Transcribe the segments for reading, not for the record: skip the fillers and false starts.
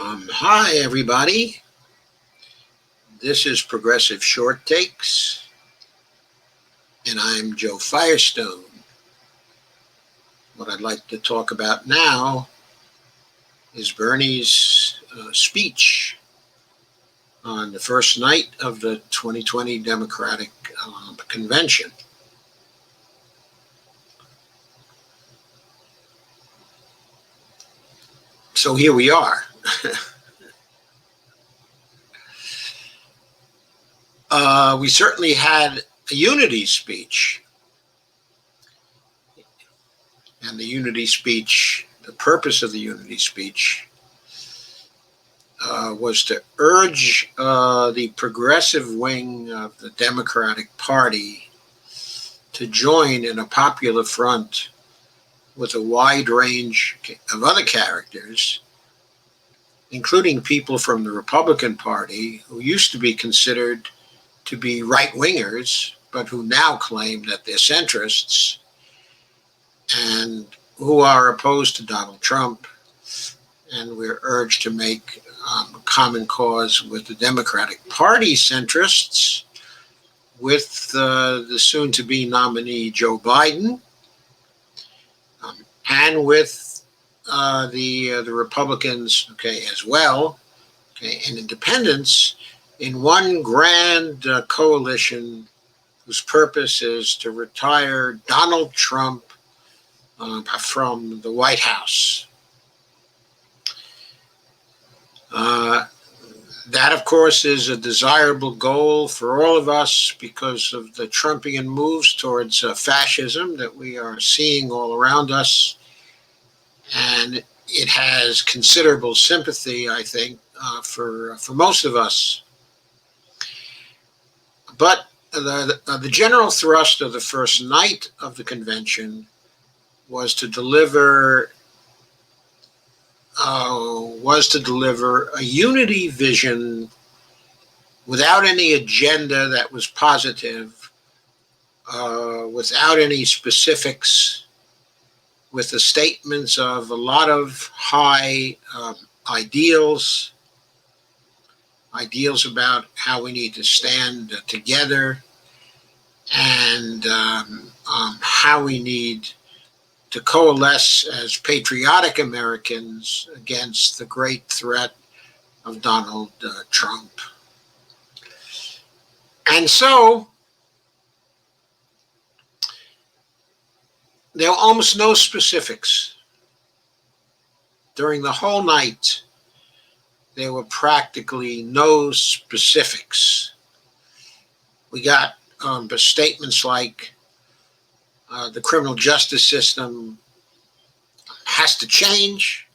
Hi, everybody. This is Progressive Short Takes, and I'm Joe Firestone. What I'd like to talk about now is Bernie's speech on the first night of the 2020 Democratic Convention. So here we are. We certainly had a unity speech. And the purpose of the unity speech was to urge the progressive wing of the Democratic Party to join in a popular front with a wide range of other characters, including people from the Republican Party who used to be considered to be right-wingers, but who now claim that they're centrists, and who are opposed to Donald Trump. And we're urged to make common cause with the Democratic Party centrists, with the soon-to-be nominee Joe Biden, and with the Republicans, as well, and independents, in one grand coalition whose purpose is to retire Donald Trump from the White House. That, of course, is a desirable goal for all of us because of the Trumpian moves towards fascism that we are seeing all around us. And it has considerable sympathy, I think, for most of us. But the general thrust of the first night of the convention was to deliver a unity vision without any agenda that was positive, without any specifics, with the statements of a lot of high ideals about how we need to stand together, and how we need to coalesce as patriotic Americans against the great threat of Donald Trump. And so there were almost no specifics. During the whole night, there were practically no specifics. We got statements like the criminal justice system has to change.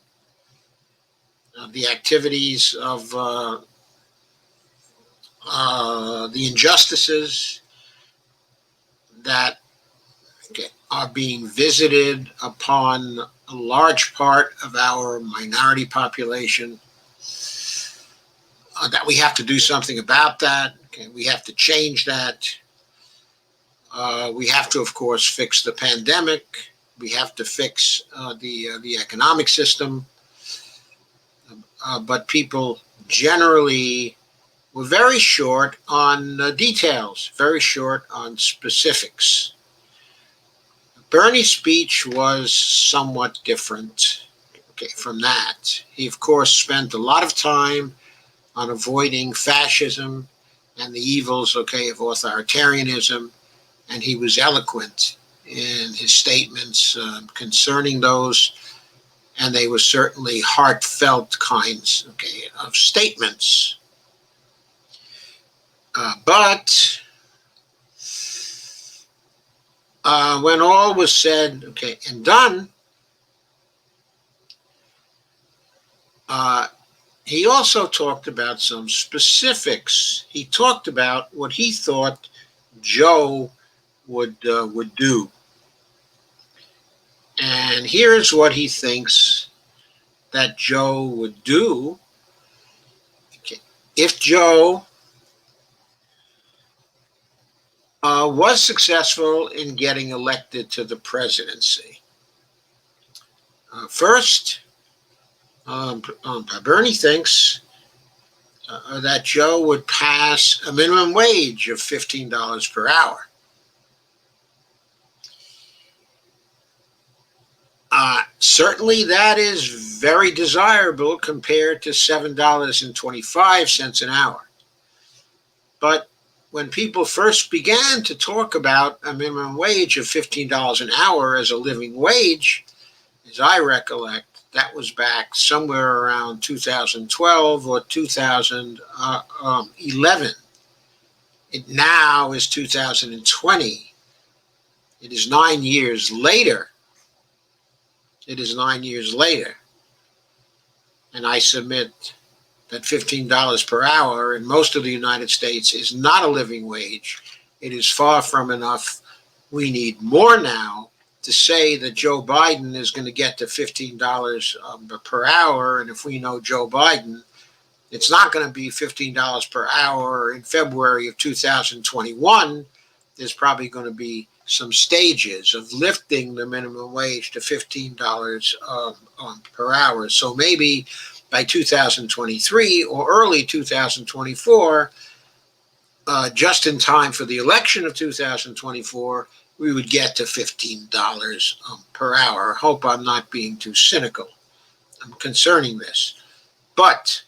The activities of the injustices that are being visited upon a large part of our minority population, that we have to do something about that. We have to change that. We have to, of course, fix the pandemic. We have to fix the economic system. But people generally were very short on details, very short on specifics. Bernie's speech was somewhat different from that. He, of course, spent a lot of time on avoiding fascism and the evils, of authoritarianism, and he was eloquent in his statements concerning those, and they were certainly heartfelt kinds of statements. But when all was said and done, he also talked about some specifics. He talked about what he thought Joe would do. And here's what he thinks that Joe would do if Joe was successful in getting elected to the presidency. First, Bernie thinks that Joe would pass a minimum wage of $15 per hour. Certainly, that is very desirable compared to $7.25 an hour. But when people first began to talk about a minimum wage of $15 an hour as a living wage, as I recollect, that was back somewhere around 2012 or 2011. It now is 2020. It is 9 years later. It is 9 years later. And I submit that $15 per hour in most of the United States is not a living wage. It is far from enough. We need more now to say that Joe Biden is going to get to $15 per hour. And if we know Joe Biden, it's not going to be $15 per hour in February of 2021. There's probably going to be some stages of lifting the minimum wage to $15 per hour. So maybe by 2023 or early 2024, just in time for the election of 2024, we would get to $15 per hour. I hope I'm not being too cynical concerning this. But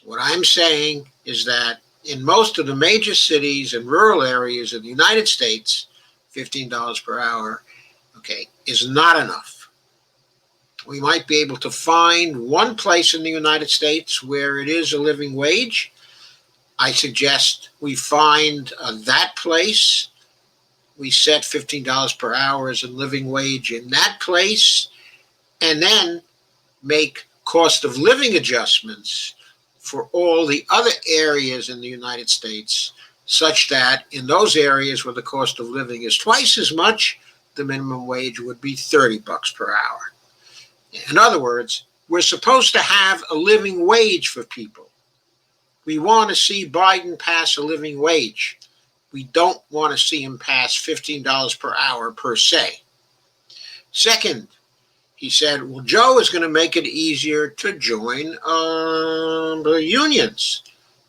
what I'm saying is that in most of the major cities and rural areas of the United States, $15 per hour, is not enough. We might be able to find one place in the United States where it is a living wage. I suggest we find that place. We set $15 per hour as a living wage in that place, and then make cost of living adjustments for all the other areas in the United States, such that in those areas where the cost of living is twice as much, the minimum wage would be $30 per hour. In other words, we're supposed to have a living wage for people. We want to see Biden pass a living wage. We don't want to see him pass $15 per hour per se. Second, he said, well, Joe is going to make it easier to join the unions.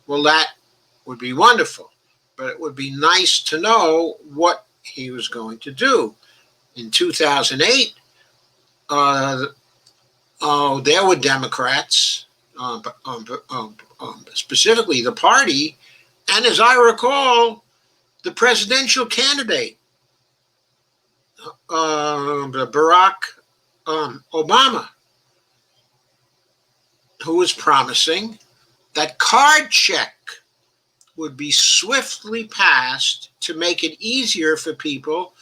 Well, that would be wonderful, but it would be nice to know what he was going to do. In 2008, there were Democrats, specifically the party, and as I recall, the presidential candidate, Barack Obama, who was promising that card check would be swiftly passed to make it easier for people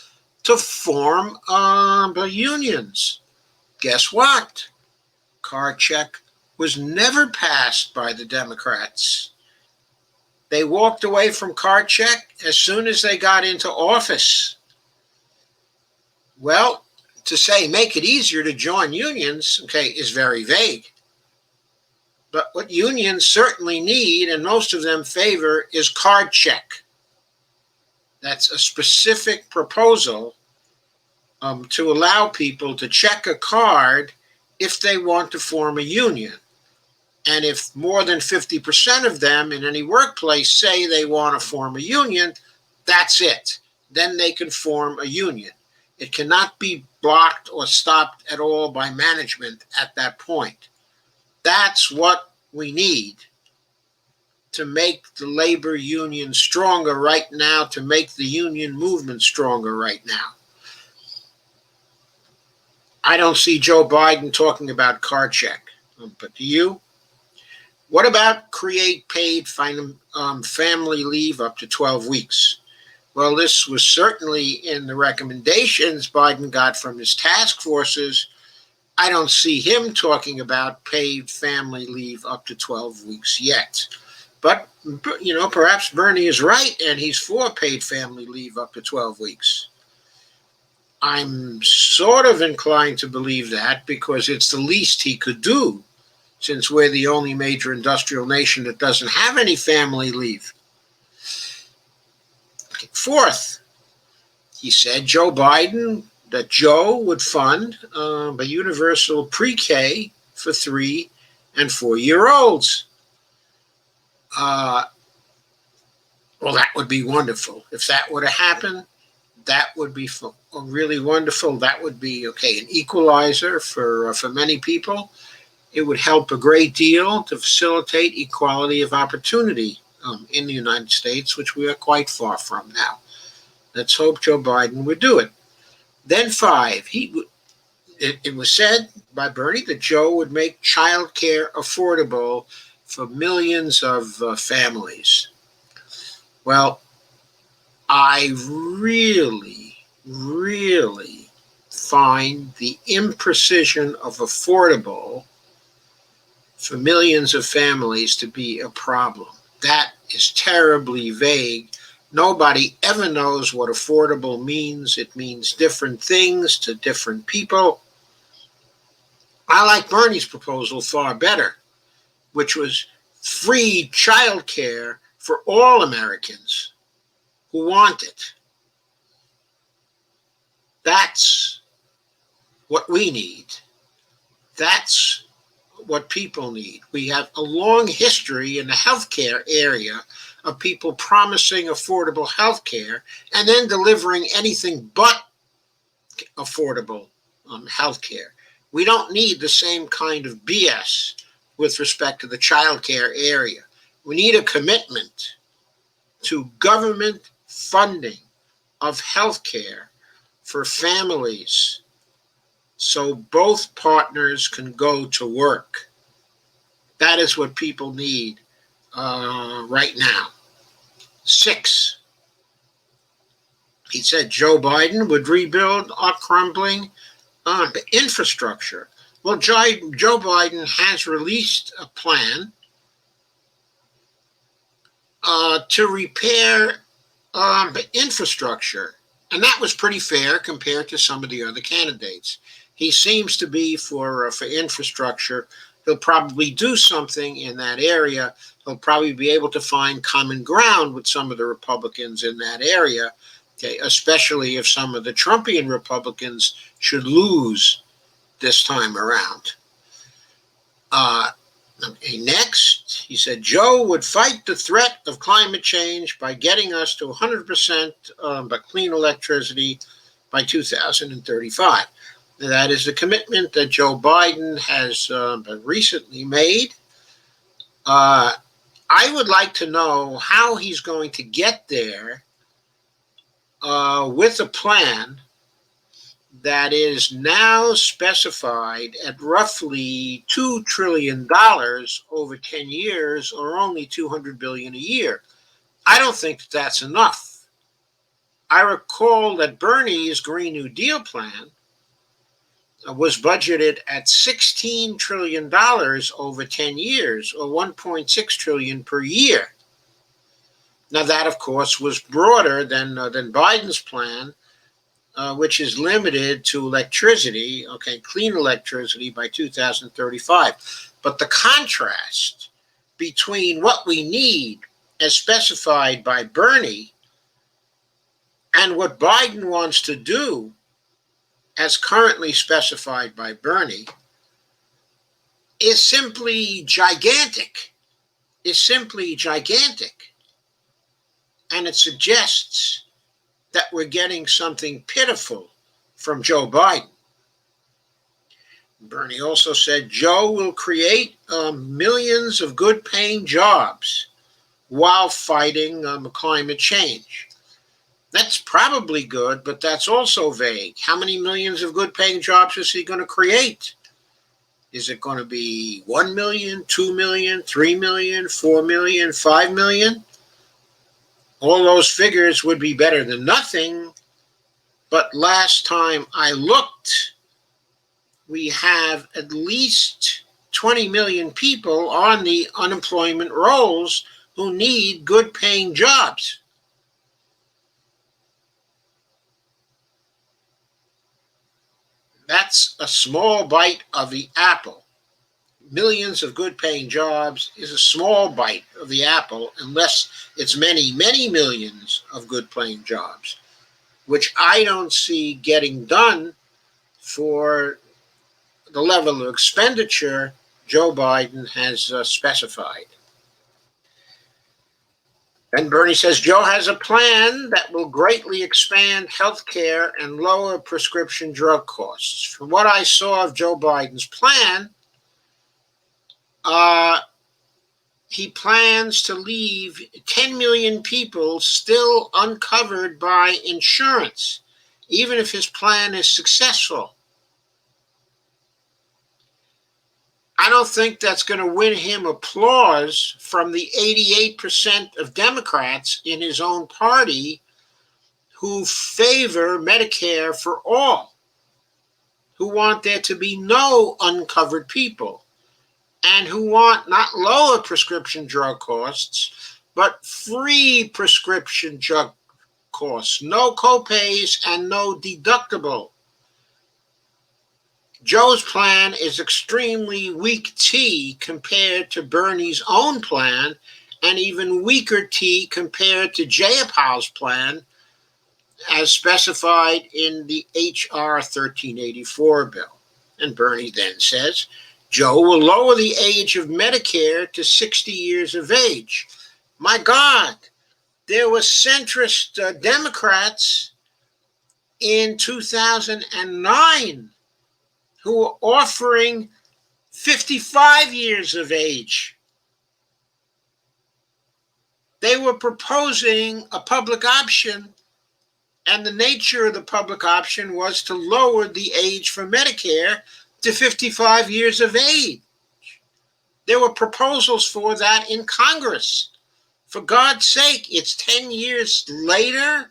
to form unions. Guess what? Card check was never passed by the Democrats. They walked away from card check as soon as they got into office. Well, to say make it easier to join unions, is very vague. But what unions certainly need, and most of them favor, is card check. That's a specific proposal to allow people to check a card if they want to form a union. And if more than 50% of them in any workplace say they want to form a union, that's it. Then they can form a union. It cannot be blocked or stopped at all by management at that point. That's what we need to make the labor union stronger right now, to make the union movement stronger right now. I don't see Joe Biden talking about card check, but do you? What about create paid family leave up to 12 weeks? Well, this was certainly in the recommendations Biden got from his task forces. I don't see him talking about paid family leave up to 12 weeks yet. But, perhaps Bernie is right and he's for paid family leave up to 12 weeks. I'm sort of inclined to believe that because it's the least he could do, since we're the only major industrial nation that doesn't have any family leave. Fourth, he said that Joe would fund a universal pre-K for 3 and 4 year olds. Well, that would be wonderful. If that were to happen, that would be really wonderful. That would be an equalizer for many people. It would help a great deal to facilitate equality of opportunity in the United States, which we are quite far from now. Let's hope Joe Biden would do it. Then 5, it was said by Bernie that Joe would make child care affordable for millions of families. Well, I really, really find the imprecision of affordable for millions of families to be a problem. That is terribly vague. Nobody ever knows what affordable means. It means different things to different people. I like Bernie's proposal far better, which was free child care for all Americans who want it. That's what we need. That's what people need. We have a long history in the healthcare area of people promising affordable healthcare and then delivering anything but affordable healthcare. We don't need the same kind of BS with respect to the childcare area. We need a commitment to government funding of healthcare for families so both partners can go to work. That is what people need right now. 6, he said Joe Biden would rebuild our crumbling infrastructure. Well, Joe Biden has released a plan to repair infrastructure, and that was pretty fair compared to some of the other candidates. He seems to be for infrastructure. He'll probably do something in that area. He'll probably be able to find common ground with some of the Republicans in that area, especially if some of the Trumpian Republicans should lose this time around. Next, he said Joe would fight the threat of climate change by getting us to 100% clean electricity by 2035. That is the commitment that Joe Biden has recently made. I would like to know how he's going to get there with a plan that is now specified at roughly $2 trillion over 10 years, or only $200 billion a year. I don't think that that's enough. I recall that Bernie's Green New Deal plan was budgeted at $16 trillion over 10 years, or $1.6 trillion per year. Now that, of course, was broader than Biden's plan, which is limited to electricity, clean electricity by 2035. But the contrast between what we need as specified by Bernie and what Biden wants to do as currently specified by Bernie is simply gigantic. And it suggests that we're getting something pitiful from Joe Biden. Bernie also said Joe will create millions of good-paying jobs while fighting climate change. That's probably good, but that's also vague. How many millions of good-paying jobs is he going to create? Is it going to be 1 million, 2 million, 3 million, 4 million, 5 million? All those figures would be better than nothing, but last time I looked, we have at least 20 million people on the unemployment rolls who need good-paying jobs. That's a small bite of the apple. Millions of good-paying jobs is a small bite of the apple unless it's many, many millions of good-paying jobs, which I don't see getting done for the level of expenditure Joe Biden has specified. And Bernie says Joe has a plan that will greatly expand health care and lower prescription drug costs. From what I saw of Joe Biden's plan, he plans to leave 10 million people still uncovered by insurance, even if his plan is successful. I don't think that's going to win him applause from the 88% of Democrats in his own party who favor Medicare for all, who want there to be no uncovered people, and who want not lower prescription drug costs, but free prescription drug costs, no copays and no deductible. Joe's plan is extremely weak tea compared to Bernie's own plan, and even weaker tea compared to Jayapal's plan, as specified in the H.R. 1384 bill. And Bernie then says, Joe will lower the age of Medicare to 60 years of age. My God, there were centrist Democrats in 2009 who were offering 55 years of age. They were proposing a public option, and the nature of the public option was to lower the age for Medicare to 55 years of age. There were proposals for that in Congress. For God's sake, it's 10 years later,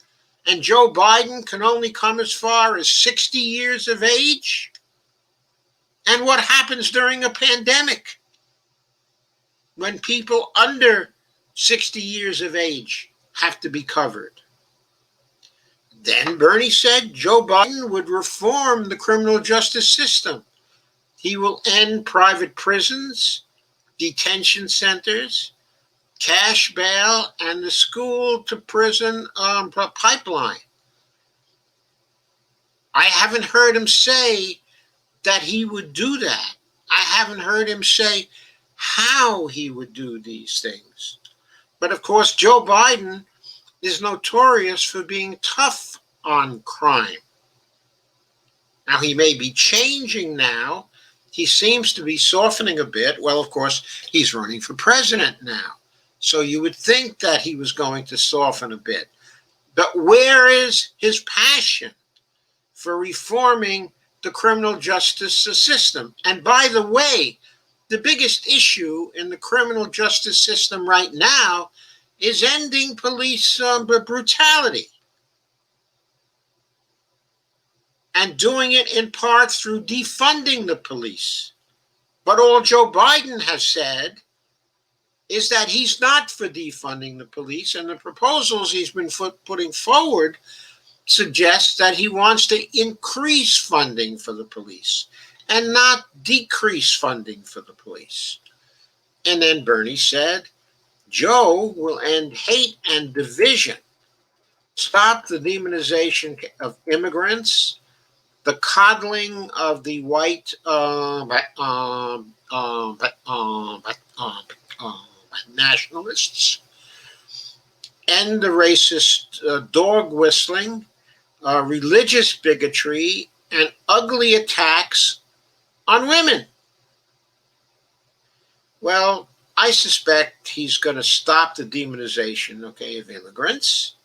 and Joe Biden can only come as far as 60 years of age? And what happens during a pandemic when people under 60 years of age have to be covered? Then Bernie said Joe Biden would reform the criminal justice system. He will end private prisons, detention centers, cash bail, and the school to prison pipeline. I haven't heard him say that he would do that. I haven't heard him say how he would do these things. But of course, Joe Biden is notorious for being tough on crime. Now, he may be changing now. He seems to be softening a bit. Well, of course, he's running for president now. So you would think that he was going to soften a bit. But where is his passion for reforming the criminal justice system? And by the way, the biggest issue in the criminal justice system right now is ending police brutality, and doing it in part through defunding the police. But all Joe Biden has said is that he's not for defunding the police, and the proposals he's been putting forward suggest that he wants to increase funding for the police and not decrease funding for the police. And then Bernie said, Joe will end hate and division, stop the demonization of immigrants, the coddling of the white nationalists, end the racist dog whistling, religious bigotry, and ugly attacks on women. Well, I suspect he's going to stop the demonization, of immigrants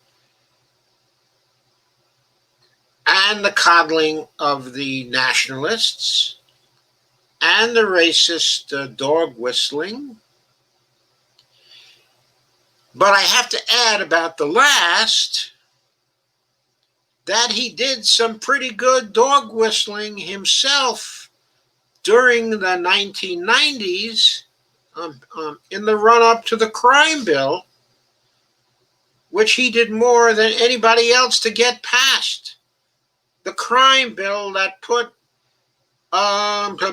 and the coddling of the nationalists and the racist dog whistling. But I have to add about the last that he did some pretty good dog whistling himself during the 1990s in the run-up to the crime bill, which he did more than anybody else to get passed. The crime bill that put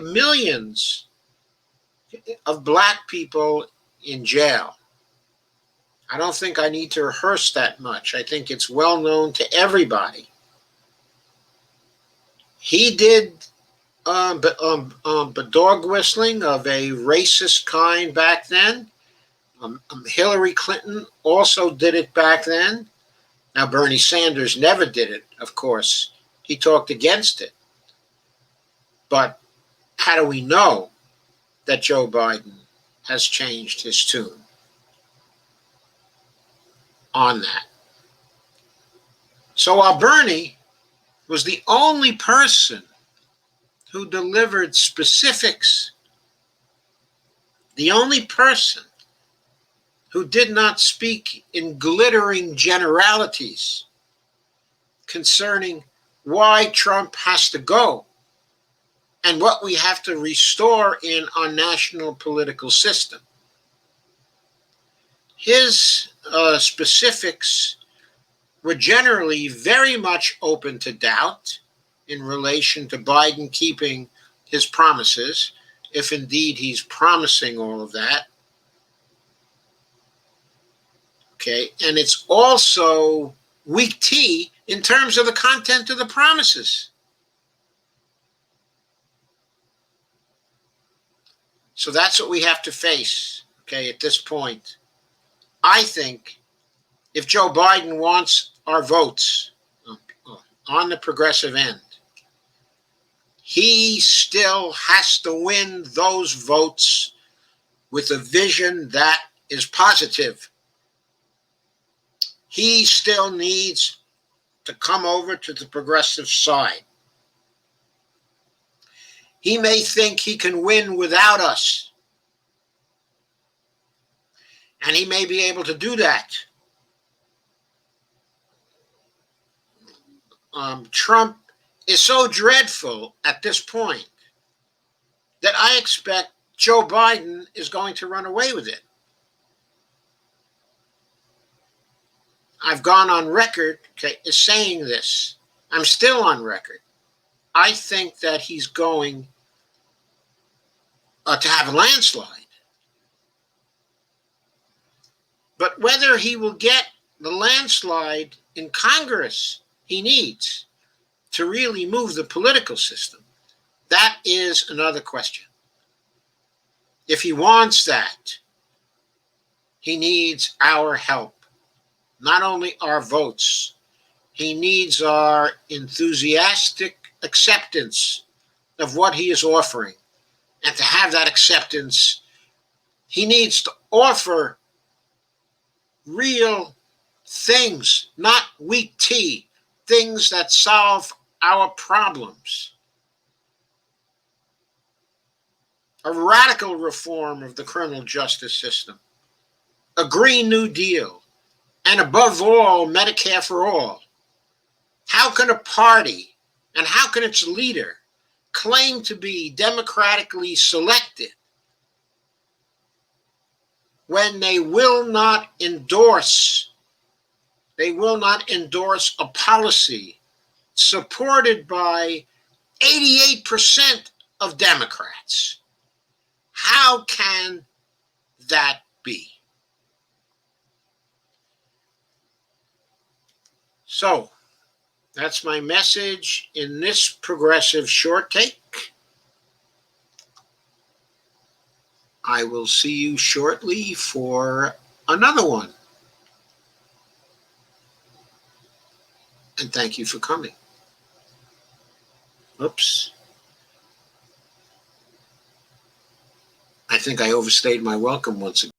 millions of black people in jail. I don't think I need to rehearse that much. I think it's well known to everybody. He did but dog whistling of a racist kind back then. Hillary Clinton also did it back then. Now, Bernie Sanders never did it, of course. He talked against it. But how do we know that Joe Biden has changed his tune on that? So while Bernie was the only person who delivered specifics, the only person who did not speak in glittering generalities concerning why Trump has to go and what we have to restore in our national political system. His specifics were generally very much open to doubt in relation to Biden keeping his promises, if indeed he's promising all of that. Okay, and it's also weak tea in terms of the content of the promises. So that's what we have to face, okay, at this point. I think if Joe Biden wants our votes on the progressive end, he still has to win those votes with a vision that is positive. He still needs to come over to the progressive side. He may think he can win without us, and he may be able to do that. Trump is so dreadful at this point that I expect Joe Biden is going to run away with it. I've gone on record as saying this. I'm still on record. I think that he's going to have a landslide. But whether he will get the landslide in Congress he needs to really move the political system, that is another question. If he wants that, he needs our help, not only our votes. He needs our enthusiastic acceptance of what he is offering. And to have that acceptance, he needs to offer real things, not weak tea, things that solve our problems. A radical reform of the criminal justice system, a Green New Deal, and above all, Medicare for all. How can a party and how can its leader claim to be democratically selected when they will not endorse a policy supported by 88% of Democrats? How can that be? So, that's my message in this progressive short take. I will see you shortly for another one. And thank you for coming. Oops. I think I overstayed my welcome once again.